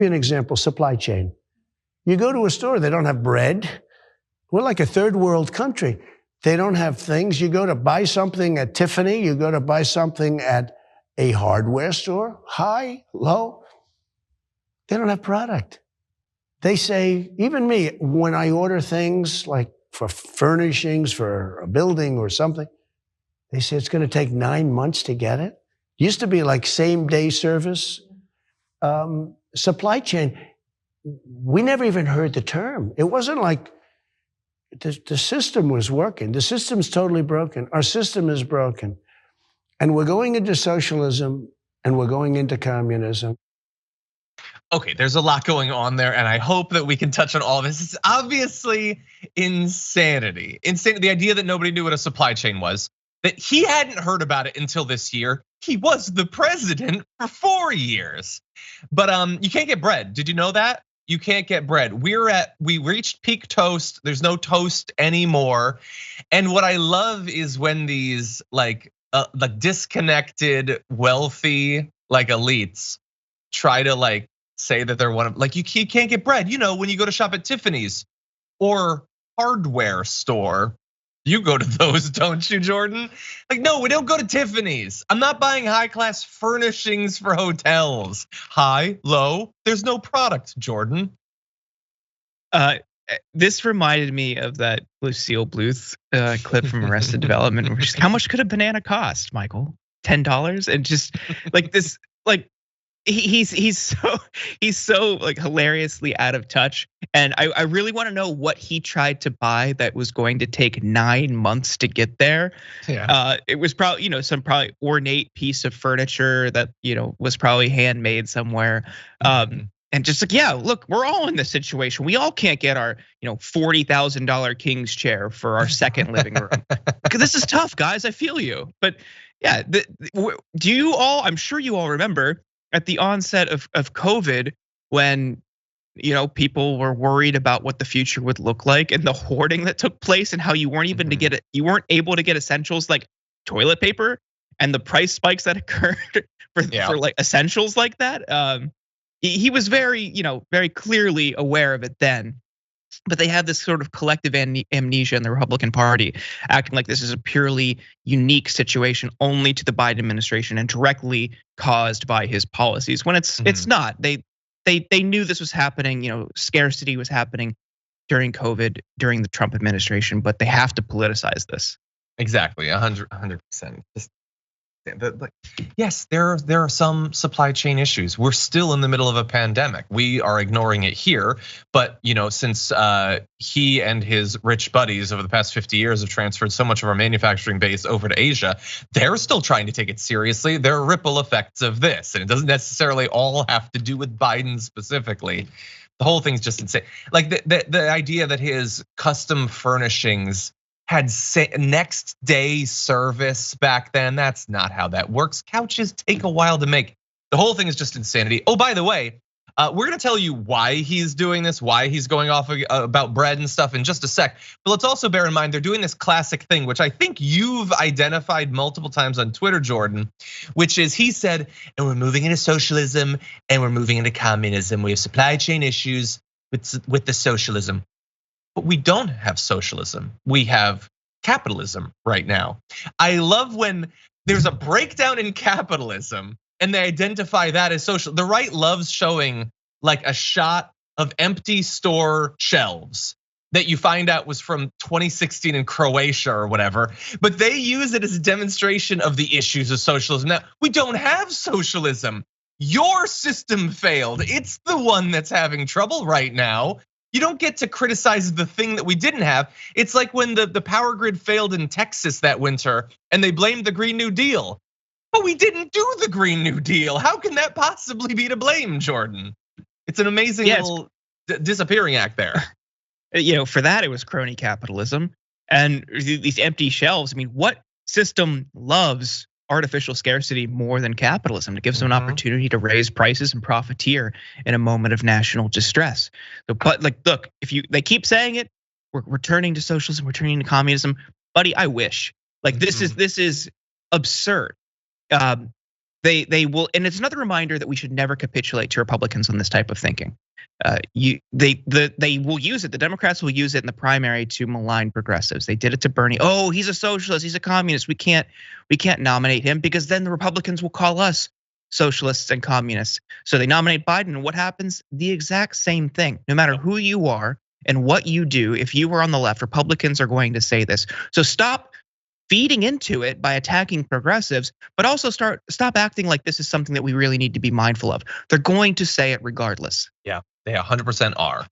An example, supply chain. You go to a store, they don't have bread. We're like a third world country. They don't have things. You go to buy something at Tiffany, you go to buy something at a hardware store, high, low. They don't have product. They say, even me, when I order things like for furnishings for a building or something, they say it's going to take 9 months to get it. Used to be like same day service. Supply chain, we never even heard the term. It wasn't like the system was working. The system's totally broken. Our system is broken. And we're going into socialism and we're going into communism. Okay, there's a lot going on there, and I hope that we can touch on all of this. It's obviously insanity. The idea that nobody knew what a supply chain was, that he hadn't heard about it until this year. He was the president for 4 years. But you can't get bread. Did you know that? You can't get bread. We reached peak toast. There's no toast anymore. And what I love is when these like disconnected, wealthy elites try to say that they're one of you can't get bread. You know, when you go to shop at Tiffany's or hardware store. You go to those, don't you, Jordan? No, we don't go to Tiffany's. I'm not buying high-class furnishings for hotels. High, low, there's no product, Jordan. This reminded me of that Lucille Bluth clip from Arrested Development, which is, how much could a banana cost, Michael? $10? And just this, he's so hilariously out of touch. And I really want to know what he tried to buy that was going to take 9 months to get there. Yeah. It was probably, some probably ornate piece of furniture that, was probably handmade somewhere. And just yeah, look, we're all in this situation. We all can't get our, $40,000 king's chair for our second living room. Because this is tough, guys. I feel you. But yeah, do you all, I'm sure you all remember at the onset of COVID when, people were worried about what the future would look like and the hoarding that took place and how you weren't even you weren't able to get essentials like toilet paper and the price spikes that occurred for essentials like that. He was very, very clearly aware of it then. But they had this sort of collective amnesia in the Republican Party, acting like this is a purely unique situation only to the Biden administration and directly caused by his policies. When it's not. They knew this was happening. Scarcity was happening during COVID, during the Trump administration, but they have to politicize this. Exactly, 100%. Yes, there are some supply chain issues. We're still in the middle of a pandemic. We are ignoring it here, but since he and his rich buddies over the past 50 years have transferred so much of our manufacturing base over to Asia, they're still trying to take it seriously. There are ripple effects of this, and it doesn't necessarily all have to do with Biden specifically. The whole thing's just insane. The idea that his custom furnishings had next day service back then. That's not how that works. Couches take a while to make. The whole thing is just insanity. Oh, by the way, we're gonna tell you why he's doing this, why he's going off about bread and stuff in just a sec. But let's also bear in mind they're doing this classic thing, which I think you've identified multiple times on Twitter, Jordan, which is he said, and we're moving into socialism and we're moving into communism. We have supply chain issues with the socialism. But we don't have socialism. We have capitalism right now. I love when there's a breakdown in capitalism and they identify that as social. The right loves showing a shot of empty store shelves that you find out was from 2016 in Croatia or whatever, but they use it as a demonstration of the issues of socialism. Now, we don't have socialism. Your system failed. It's the one that's having trouble right now. You don't get to criticize the thing that we didn't have. It's like when the power grid failed in Texas that winter and they blamed the Green New Deal. But we didn't do the Green New Deal. How can that possibly be to blame, Jordan? It's an amazing little disappearing act there. For that, it was crony capitalism and these empty shelves. I mean, what system loves artificial scarcity more than capitalism? It gives them an opportunity to raise prices and profiteer in a moment of national distress. So, but look, they keep saying it, we're returning to socialism, we're returning to communism, buddy. I wish. This is absurd. they will, and it's another reminder that we should never capitulate to Republicans on this type of thinking. They will use it. The Democrats will use it in the primary to malign progressives. They did it to Bernie. Oh, he's a socialist. He's a communist. We can't nominate him because then the Republicans will call us socialists and communists. So they nominate Biden, and what happens? The exact same thing. No matter who you are and what you do, if you were on the left, Republicans are going to say this. So stop feeding into it by attacking progressives, but also stop acting like this is something that we really need to be mindful of. They're going to say it regardless. Yeah, they 100% are.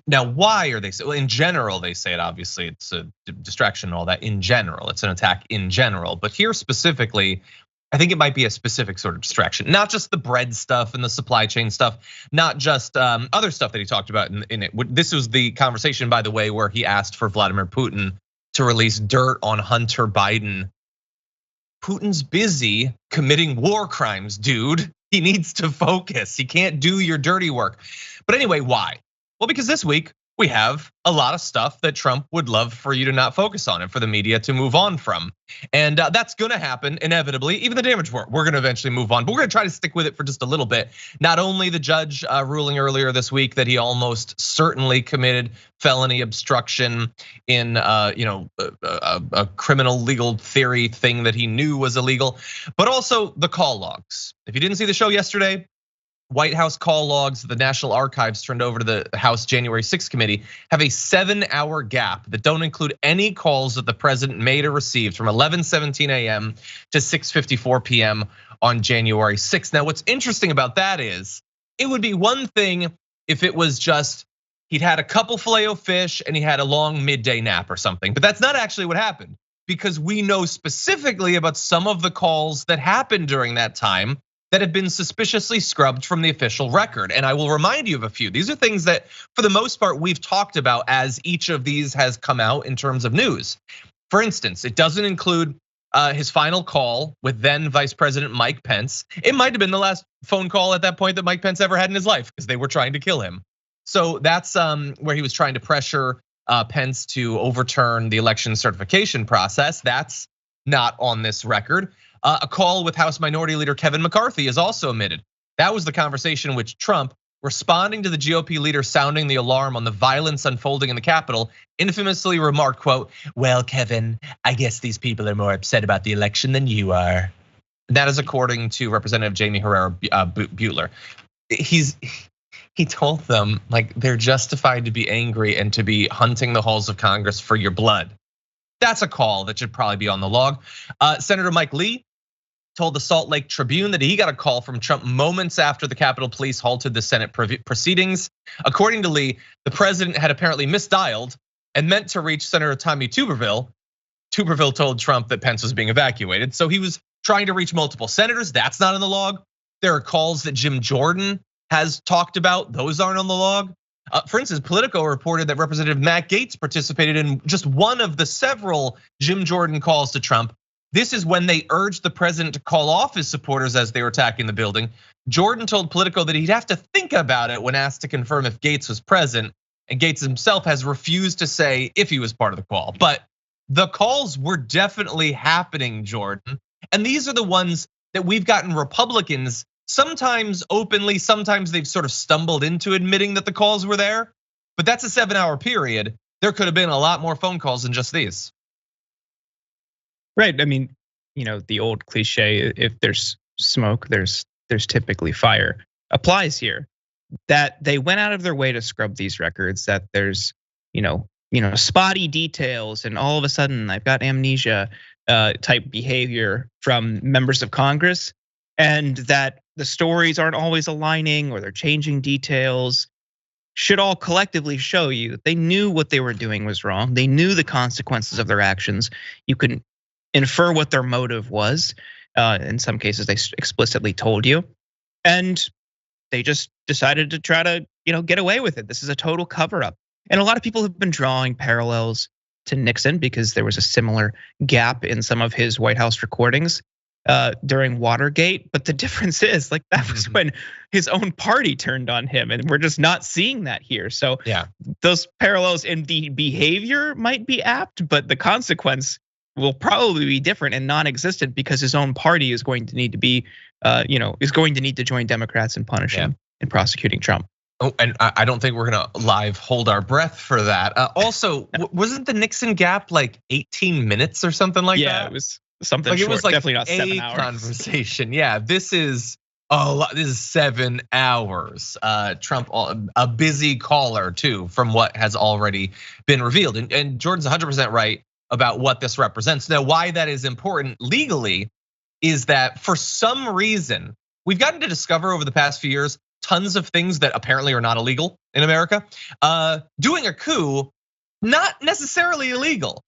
Now, why are they saying? Well, in general, they say it. Obviously, it's a distraction and all that. In general, it's an attack in general. But here specifically, I think it might be a specific sort of distraction, not just the bread stuff and the supply chain stuff, not just other stuff that he talked about in it. This was the conversation, by the way, where he asked for Vladimir Putin to release dirt on Hunter Biden. Putin's busy committing war crimes, dude. He needs to focus. He can't do your dirty work. But anyway, why? Well, because this week we have a lot of stuff that Trump would love for you to not focus on and for the media to move on from. And that's gonna happen inevitably, even the damage work. We're gonna eventually move on, but we're gonna try to stick with it for just a little bit. Not only the judge ruling earlier this week that he almost certainly committed felony obstruction in a criminal legal theory thing that he knew was illegal, but also the call logs. If you didn't see the show yesterday, White House call logs the National Archives turned over to the House January 6th committee have a 7-hour gap that don't include any calls that the president made or received from 11:17 a.m. to 6:54 p.m. on January 6th. Now, what's interesting about that is it would be one thing if it was just he'd had a couple Filet-O-Fish and he had a long midday nap or something, but that's not actually what happened, because we know specifically about some of the calls that happened during that time that have been suspiciously scrubbed from the official record. And I will remind you of a few. These are things that, for the most part, we've talked about as each of these has come out in terms of news. For instance, it doesn't include his final call with then Vice President Mike Pence. It might have been the last phone call at that point that Mike Pence ever had in his life, because they were trying to kill him. So that's where he was trying to pressure Pence to overturn the election certification process. That's not on this record. A call with House Minority Leader Kevin McCarthy is also omitted. That was the conversation in which Trump, responding to the GOP leader sounding the alarm on the violence unfolding in the Capitol, infamously remarked, quote, "Well, Kevin, I guess these people are more upset about the election than you are." That is according to Representative Jamie Herrera Butler. He told them like they're justified to be angry and to be hunting the halls of Congress for your blood. That's a call that should probably be on the log. Senator Mike Lee told the Salt Lake Tribune that he got a call from Trump moments after the Capitol Police halted the Senate proceedings. According to Lee, the president had apparently misdialed and meant to reach Senator Tommy Tuberville. Tuberville told Trump that Pence was being evacuated. So he was trying to reach multiple senators. That's not in the log. There are calls that Jim Jordan has talked about. Those aren't on the log. For instance, Politico reported that Representative Matt Gaetz participated in just one of the several Jim Jordan calls to Trump. This is when they urged the president to call off his supporters as they were attacking the building. Jordan told Politico that he'd have to think about it when asked to confirm if Gaetz was present, and Gaetz himself has refused to say if he was part of the call. But the calls were definitely happening, Jordan. And these are the ones that we've gotten Republicans, sometimes openly, sometimes they've sort of stumbled into admitting that the calls were there. But that's a 7-hour period. There could have been a lot more phone calls than just these. Right. I mean, the old cliche, if there's smoke, there's typically fire, applies here. That they went out of their way to scrub these records, that there's, spotty details, and all of a sudden I've got amnesia type behavior from members of Congress, and that the stories aren't always aligning or they're changing details, should all collectively show you that they knew what they were doing was wrong. They knew the consequences of their actions. You can infer what their motive was. In some cases, they explicitly told you, and they just decided to try to, get away with it. This is a total cover-up. And a lot of people have been drawing parallels to Nixon because there was a similar gap in some of his White House recordings during Watergate. But the difference is, like, that was when his own party turned on him, and we're just not seeing that here. So yeah, those parallels in the behavior might be apt, but the consequence will probably be different and non-existent because his own party is going to need to be, is going to need to join Democrats in punishing and prosecuting Trump. Oh, and I don't think we're gonna live hold our breath for that. Also, wasn't the Nixon gap like 18 minutes or something like that? Yeah, it was something like short. It was like Definitely not 7 hours. Conversation. Yeah, this is a lot. This is 7 hours. Trump, a busy caller too, from what has already been revealed. And Jordan's 100% right about what this represents. Now, why that is important legally is that for some reason we've gotten to discover over the past few years tons of things that apparently are not illegal in America. Doing a coup, not necessarily illegal.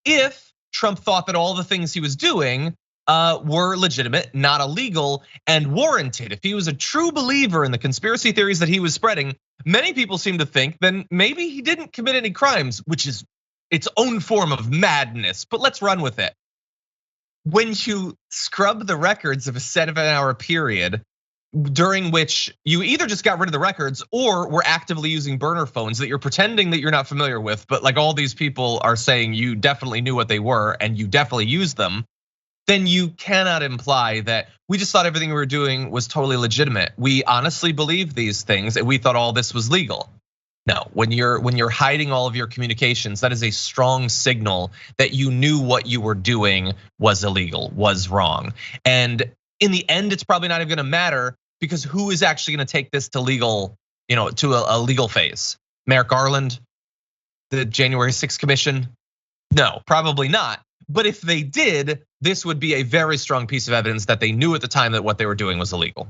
If Trump thought that all the things he was doing were legitimate, not illegal, and warranted. If he was a true believer in the conspiracy theories that he was spreading, many people seem to think then maybe he didn't commit any crimes, which is its own form of madness, but let's run with it. When you scrub the records of a 7-hour period, during which you either just got rid of the records or were actively using burner phones that you're pretending that you're not familiar with, but like all these people are saying you definitely knew what they were and you definitely used them, then you cannot imply that we just thought everything we were doing was totally legitimate. We honestly believe these things and we thought all this was legal. No, when you're hiding all of your communications, that is a strong signal that you knew what you were doing was illegal, was wrong. And in the end, it's probably not even gonna matter, because who is actually gonna take this to legal, to a legal phase? Merrick Garland, the January 6th commission? No, probably not. But if they did, this would be a very strong piece of evidence that they knew at the time that what they were doing was illegal.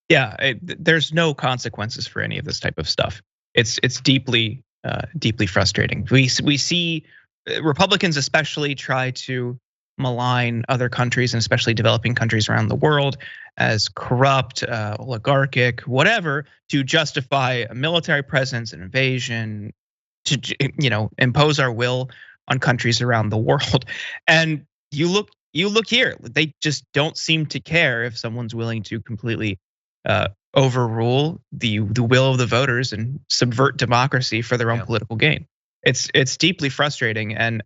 Yeah, there's no consequences for any of this type of stuff. It's deeply frustrating. We see Republicans especially try to malign other countries and especially developing countries around the world as corrupt, oligarchic, whatever, to justify a military presence, an invasion, to impose our will on countries around the world. And you look here, they just don't seem to care if someone's willing to completely overrule the will of the voters and subvert democracy for their own political gain. It's deeply frustrating, and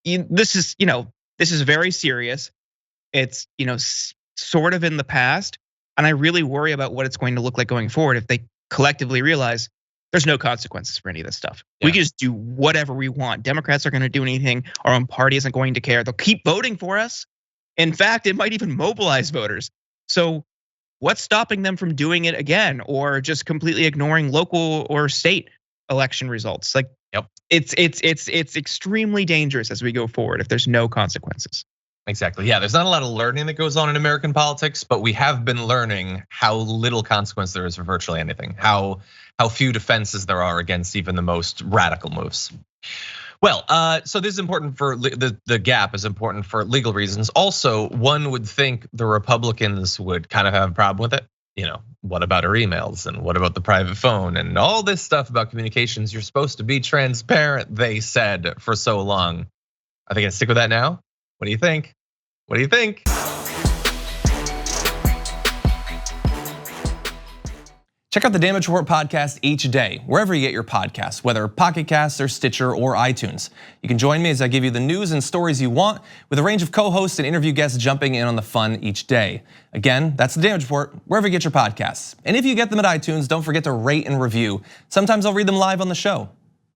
this is very serious. It's sort of in the past, and I really worry about what it's going to look like going forward if they collectively realize there's no consequences for any of this stuff. We can just do whatever we want. Democrats are going to do anything. Our own party isn't going to care. They'll keep voting for us. In fact, it might even mobilize voters. So what's stopping them from doing it again, or just completely ignoring local or state election results? Like, it's extremely dangerous as we go forward if there's no consequences. Exactly. Yeah, there's not a lot of learning that goes on in American politics, but we have been learning how little consequence there is for virtually anything. How few defenses there are against even the most radical moves. Well, so this is important for the gap is important for legal reasons. Also, one would think the Republicans would kind of have a problem with it. What about our emails and what about the private phone and all this stuff about communications? You're supposed to be transparent, they said for so long. Are they gonna stick with that now? What do you think? What do you think? Check out the Damage Report podcast each day, wherever you get your podcasts, whether Pocket Casts or Stitcher or iTunes. You can join me as I give you the news and stories you want, with a range of co-hosts and interview guests jumping in on the fun each day. Again, that's the Damage Report, wherever you get your podcasts. And if you get them at iTunes, don't forget to rate and review. Sometimes I'll read them live on the show.